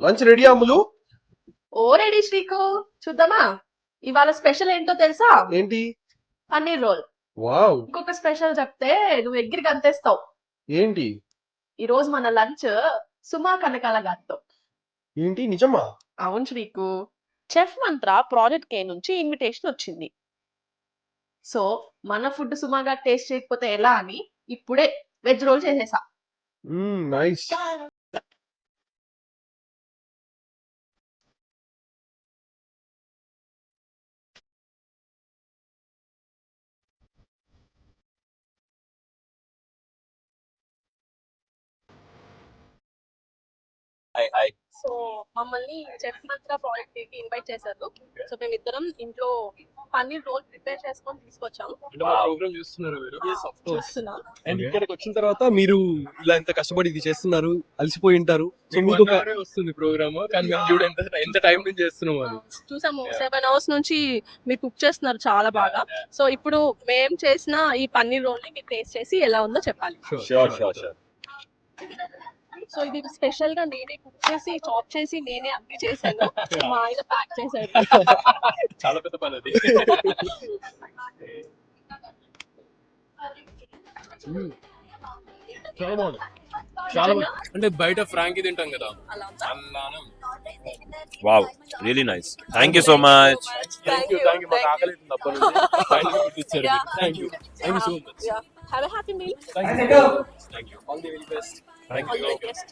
Lunch ready అమ్ములు. ఓ ready శ్రీకు, చూద్దామా ఇవాళ special ఏంటో తెలుసా? ఏంటి? పన్నీర్ రోల్. వావ్. ఇంకొక స్పెషల్ చెప్తే నువ్వు ఎగిరి గంతేస్తావు. ఏంటి? ఈ రోజు మన లంచ్ సుమా కనకాల గారితో. ఏంటి నిజమా? అవును శ్రీకు, చెఫ్ మంత్ర ప్రాజెక్ట్ కే నుంచి ఇన్విటేషన్ వచ్చింది. సో మన ఫుడ్ సుమా గారు టేస్ట్ చేయకపోతే ఎలా అని ఇప్పుడే వెజ్ రోల్ చేసేసా. నైస్. సో మమ్మల్ని చెఫ్ మంత్ర ప్రాజెక్ట్ కి ఇన్వైట్ చేశారు. సో మేము ఇద్దరం ఇంట్లో పన్నీర్ రోల్ ప్రిపేర్ చేసుకొని తీసుకొచ్చాము. అంటే మా ప్రోగ్రామ్ చూస్తున్నారు మీరు? చూస్తున్నా. అండ్ ఇక్కడికి వచ్చిన తర్వాత మీరు ఇలా ఎంత కష్టపడి ఇది చేస్తున్నారు, అలసిపోయి ఉంటారు. సో మీకు ఒక వస్తుంది ప్రోగ్రామ్, కానీ మేము చూడ ఎంత టైం నుంచి చేస్తున్నాం అది. చూసాము 7 hours నుంచి మీరు కుక్ చేస్తున్నారు చాలా బాగా. సో ఇప్పుడు మేము చేసిన ఈ పన్నీర్ రోల్ ని మీరు టేస్ట్ చేసి ఎలా ఉందో చెప్పాలి. షూర్. సో ఇది స్పెషల్ గా నేనే కుక్ చేసి చాప్ చేసి నేనే అన్ని చేశాను. మా ఆయన ప్యాక్ చేశాడు. చాలా పెద్ద పని అది. చాలా బాగుంది. చాలా బాగుంది. అంటే బయట ఫ్రాంకీ తింటాం కదా, అలా ఉందా? అలానే Wow, really nice. Thank you so much. Thank you. మాకు ఆకలి అవుతుంది అప్పటి నుంచి. Finally food ఇచ్చారు. Thank you so much. Yeah. Have a happy meal. Thank you. All the very best. Thank All you. the best.